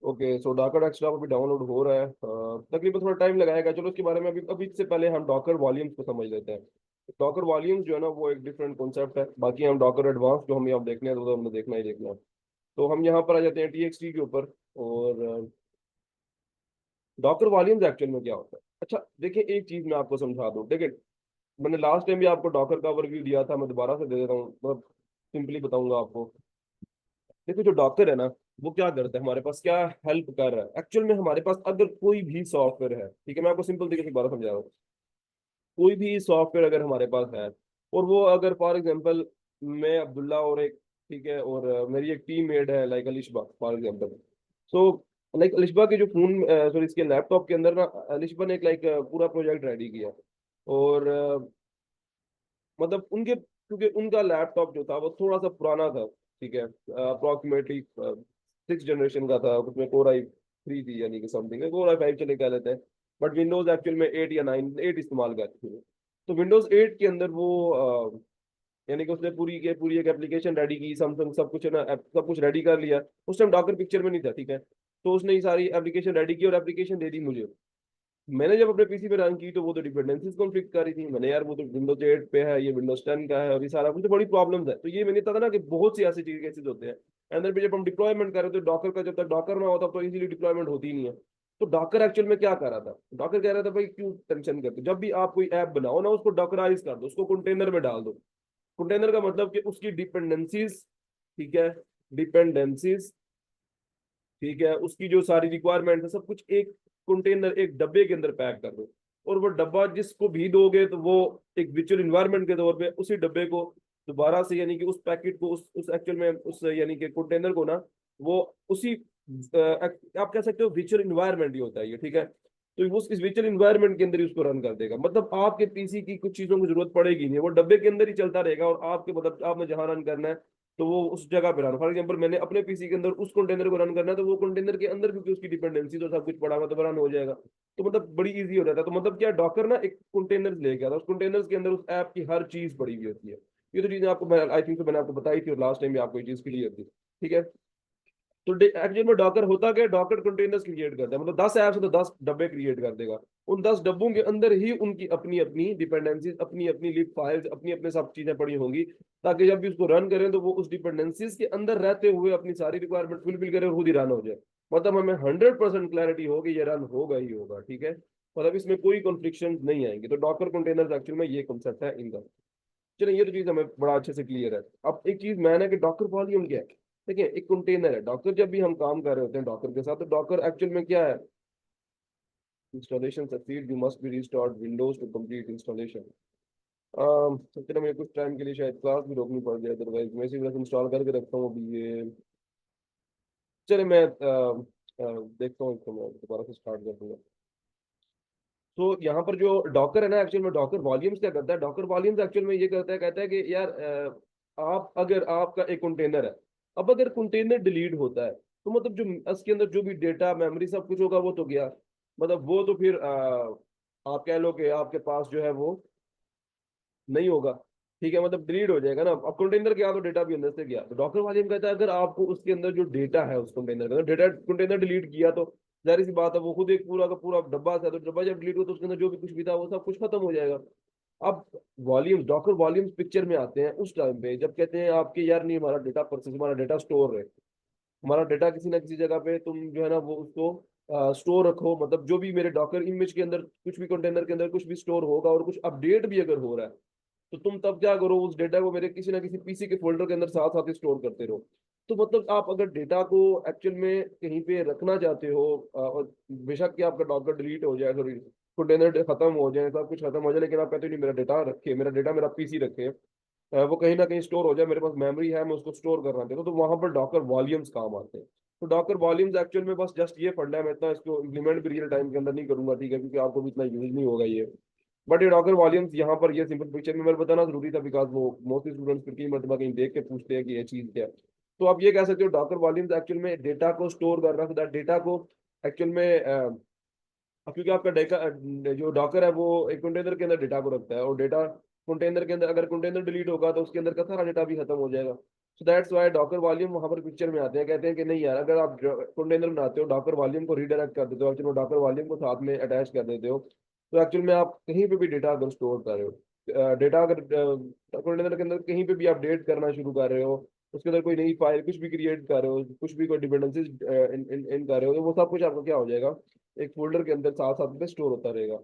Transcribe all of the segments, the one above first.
Okay, सो Docker desktop अभी download हो रहा है। तकरीबन थोड़ा टाइम लगाएगा। चलो उसके बारे में अभी अभी से पहले हम डॉकर वॉल्यूम्स को समझ लेते हैं। डॉकर वॉल्यूम्स जो है ना वो एक डिफरेंट कॉन्सेप्ट है। बाकी हम डॉकर एडवांस जो हमें अब देखने हैं तो हमें देखना ही देखना है। तो हम यहाँ पर आ जाते हैं TXT के ऊपर। और डॉकर वॉल्यूम्स एक्चुअल में क्या होता है? अच्छा देखिए, एक चीज मैं आपको समझा दूं। देखिए, मैंने लास्ट टाइम भी आपको डॉकर का ओवरव्यू दिया था, मैं दोबारा से दे देता हूँ। मतलब सिंपली बताऊंगा आपको। देखो, जो डॉक्टर है ना, वो क्या करता है, हमारे पास क्या हेल्प कर रहा है एक्चुअल में। हमारे पास अगर कोई भी सॉफ्टवेयर है, ठीक है, मैं आपको सिंपल तरीके से दोबारा समझा रहा हूँ। कोई भी सॉफ्टवेयर अगर हमारे पास है, और वो अगर फॉर एग्जांपल मैं अब्दुल्ला और एक, ठीक है, और मेरी एक टीम मेट है like Alishba for example. So like Alishba के जो फोन, सॉरी, इसके लैपटॉप के अंदर ना अलिशबा ने एक लाइक पूरा प्रोजेक्ट रेडी किया। और मतलब उनके, क्योंकि उनका लैपटॉप जो था वो थोड़ा सा पुराना था, ठीक है, अप्रोक्सीमेटली 6 जनरेशन का था। उसमें Core i3 थी, यानी कि समथिंग Core i5 चले कह लेते हैं। बट विंडोज एक्चुअल में 8 या 9 8 इस्तेमाल करते थे। तो विंडोज 8 के अंदर वो यानी कि उसने पूरी के पूरी एक एप्लीकेशन रेडी की, समथिंग सब कुछ है ना, सब कुछ रेडी कर लिया। उस टाइम डॉकर पिक्चर में नहीं था, ठीक है। तो उसने ये सारी एप्लीकेशन रेडी की और एप्लीकेशन दे दी मुझे। मैंने जब अपने पीसी पे रन की तो वो तो डिपेंडेंसीज कॉन्फ़िगर कर रही थी। मैंने, यार वो तो विंडोज 8 पे है, ये विंडोज 10 का है, और ये सारा कुछ तो बड़ी प्रॉब्लम्स है। तो ये मैंने कहा था ना कि बहुत सी ऐसी चीज केसेस होते हैं अंदर पे। जब हम डिप्लॉयमेंट कर रहे थे डॉकर का, जब तक डॉकर ना होता तो इजीली डिप्लॉयमेंट होती ही नहीं है। तो डॉकर एक्चुअल में क्या कर रहा था? डॉकर कह रहा था भाई क्यों टेंशन करते, जब भी आप कोई ऐप बनाओ ना उसको डॉकराइज कर दो, उसको कंटेनर में डाल दो। कंटेनर का मतलब कि उसकी डिपेंडेंसीज, ठीक है, डिपेंडेंसीज, ठीक है, उसकी जो सारी रिक्वायरमेंट है सब कुछ एक कंटेनर, एक डब्बे के अंदर पैक कर दो। और वो डब्बा जिसको भी दोगे तो वो एक वर्चुअल इन्वायरमेंट के तौर पे उसी डब्बे को दोबारा से, यानी कि उस पैकेट को, उस एक्चुअल में उस यानी कि कंटेनर को ना, वो उसी आप कह सकते हो वर्चुअल इन्वायरमेंट ही होता है ये, ठीक है। तो वो इस वर्चुअल इन्वायरमेंट के अंदर ही उसको रन कर देगा। मतलब आपके पीसी की कुछ चीजों की जरूरत पड़ेगी नहीं, वो डब्बे के अंदर ही चलता रहेगा। और आपके मतलब आपने जहां रन करना है तो वो उस जगह पे रन, फॉर एग्जाम्पल मैंने अपने पीसी के अंदर उस कंटेनर को रन करना है तो वो कंटेनर के अंदर क्योंकि उसकी डिपेंडेंसी तो सब कुछ पड़ा हुआ तो रन हो जाएगा। तो मतलब बड़ी इजी हो जाता है। तो मतलब क्या, डॉकर ना एक कंटेनर लेके आता है, उस कंटेनर के अंदर उस ऐप की हर चीज पड़ी हुई होती है। ये तो चीजें आपको, आई थिंक मैंने आपको बताई थी, और लास्ट टाइम भी आपको ये चीज क्लियर थी, ठीक है। तो एक्चुअल में डॉकर होता क्या, डॉकर कंटेनर्स क्रिएट करता है। मतलब 10 ऐप्स है तो 10 डब्बे क्रिएट कर देगा। उन 10 डब्बों के अंदर ही उनकी अपनी अपनी डिपेंडेंसीज, अपनी अपनी लिब फाइल्स, अपनी अपने सब चीजें पड़ी होंगी। ताकि जब भी उसको रन करें तो वो उस डिपेंडेंसीज के अंदर रहते हुए अपनी सारी रिक्वायरमेंट फुलफिल करे और खुद ही रन हो जाए। मतलब हमें 100% क्लैरिटी हो कि ये रन होगा ही होगा, ठीक है। मतलब इसमें कोई कॉन्फ्लिक्शन नहीं आएंगे। तो डॉकर कंटेनर्स एक्चुअल में ये कॉन्सेप्ट है इनका। चलिए, ये तो चीज हमें बड़ा अच्छे से क्लियर है। अब एक चीज मैंने कि डॉकर वॉल्यूम क्या है। देखिए, एक कंटेनर है डॉकर। जब भी हम काम कर रहे होते हैं डॉकर के साथ, तो डॉकर एक्चुअल में क्या है? Installation succeed you must be restored Windows to complete installation. चलो, मुझे कुछ टाइम के लिए शायद क्लास भी रोकनी पड़ जाए, अदरवाइज मैं इसी वजह से इंस्टॉल करके रखता हूँ अभी ये। चलिए, मैं देखता हूँ इसको, मैं दोबारा से स्टार्ट कर दूंगा। तो यहाँ पर जो डॉकर है ना, एक्चुअल में डॉकर वॉल्यूम्स क्या करता है? डॉकर वॉल्यूम्स एक्चुअल में ये करता है, कहता है कि यार आप, अगर आपका एक कंटेनर है, अब अगर कंटेनर डिलीट होता है तो मतलब जो उसके अंदर जो भी डेटा मेमोरी सब कुछ होगा वो तो गया। मतलब वो तो फिर आप कह लो कि आपके पास जो है वो नहीं होगा, ठीक है, मतलब डिलीट हो जाएगा ना। अब कंटेनर गया तो डेटा भी अंदर से गया। तो डॉक्टर वालिम कहता है अगर आपको उसके अंदर जो डेटा है उस कंटेनर का डेटा, कंटेनर डिलीट किया तो जाहिर सी बात है वो खुद एक पूरा का पूरा डब्बा था। तो डब्बा जब डिलीट हो तो उसके अंदर जो भी कुछ भी था वो सब कुछ खत्म हो जाएगा। अब वॉल्यूम्स, डॉकर वॉल्यूम्स पिक्चर में आते हैं उस टाइम पे जब कहते हैं आपके, यार नहीं, हमारा डेटा प्रोसेस, हमारा डेटा स्टोर है। हमारा डेटा किसी ना किसी जगह पे तुम जो है ना वो उसको स्टोर रखो। मतलब जो भी मेरे डॉकर इमेज के अंदर कुछ भी कंटेनर के अंदर कुछ भी स्टोर होगा और कुछ अपडेट भी अगर हो रहा है तो तुम तब क्या करो, उस डेटा को मेरे किसी ना किसी पीसी के फोल्डर के अंदर साथ साथ ही स्टोर करते रहो। तो मतलब आप अगर डेटा को एक्चुअल में कहीं पे रखना चाहते हो, और बेशक कि आपका डॉकर डिलीट हो जाए, सॉरी, कंटेनर खत्म हो जाए, सब कुछ खत्म हो जाए, लेकिन आप कहते हो नहीं, मेरा डेटा रखे, मेरा डेटा मेरा पीसी रखे, वो कहीं ना कहीं स्टोर हो जाए, मेरे पास मेमोरी है, मैं उसको स्टोर करना चाहता हूँ, तो वहां पर डॉकर वॉल्यूम्स काम आते हैं। तो डॉकर वॉल्यूम्स एक्चुअल में बस जस्ट ये फंडा है। मैं इतना इसको इम्प्लीमेंट भी रियल टाइम के अंदर नहीं करूंगा, ठीक है, क्योंकि आपको भी इतना यूज नहीं होगा ये। बट ये डॉकर वॉल्यूम्स यहाँ पर ये सिंपल पिक्चर में मेरे बताना जरूरी था, बिकॉज वो मोस्टली स्टूडेंट्स फिर कई मरतबा कहीं देख के पूछते हैं कि ये चीज क्या है। तो आप ये कह सकते हो डॉकर वॉल्यूम्स एक्चुअल में डेटा को स्टोर कर रहा है, डेटा को एक्चुअल में क्योंकि आपका डेटा, जो डॉकर है वो एक कंटेनर के अंदर डेटा को रखता है, और डेटा कंटेनर के अंदर, अगर कंटेनर डिलीट होगा तो उसके अंदर का सारा डेटा भी खत्म हो जाएगा। So that's why Docker volume वहां पर पिक्चर में आते हैं, कहते हैं कि नहीं यार, अगर आप कंटेनर बनाते हो डॉकर वॉल्यूम को रीडायरेक्ट कर देते हो, एक्चुअली डॉकर वॉल्यूम को साथ में अटैच कर देते हो, तो एक्चुअल में आप कहीं पे भी डेटा अगर स्टोर कर रहे हो, डेटा अगर कंटेनर के अंदर कहीं पे भी अपडेट करना शुरू कर रहे हो, उसके अंदर कोई नई फाइल कुछ भी क्रिएट कर रहे हो, कुछ भी कोई डिपेंडेंसीज इन कर रहे हो, तो वो सब कुछ आपका क्या हो जाएगा, एक फोल्डर के अंदर साथ साथ में स्टोर होता रहेगा।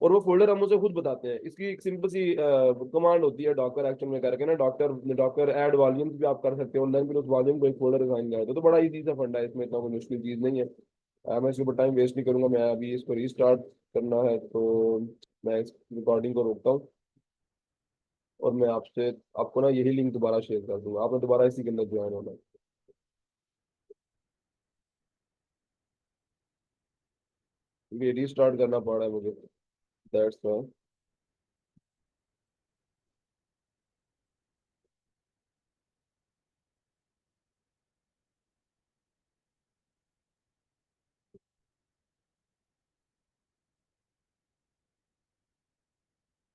और वो फोल्डर हम उसे खुद बताते हैं। इसकी एक सिंपल सी कमांड होती है डॉकर एक्शन में करके ना, डॉक्टर डॉकर ऐड वॉल्यूम्स भी आप कर सकते हो ऑनलाइन, फिर उस वॉल्यूम को एक फोल्डर असाइन कर दो, तो बड़ा इजी सा फंडा है, इसमें इतना कोई मुश्किल चीज नहीं है। मैं इसके ऊपर टाइम वेस्ट नहीं करूंगा, मैं अभी इसको रीस्टार्ट करना है, तो मैं इस रिकॉर्डिंग को रोकता हूँ और मैं आपसे आपको ना यही लिंक दोबारा शेयर कर दूंगा, आपने दोबारा इसी के अंदर ज्वाइन होना है। ये रीस्टार्ट करना पड़ रहा है मुझे, दैट्स वाई।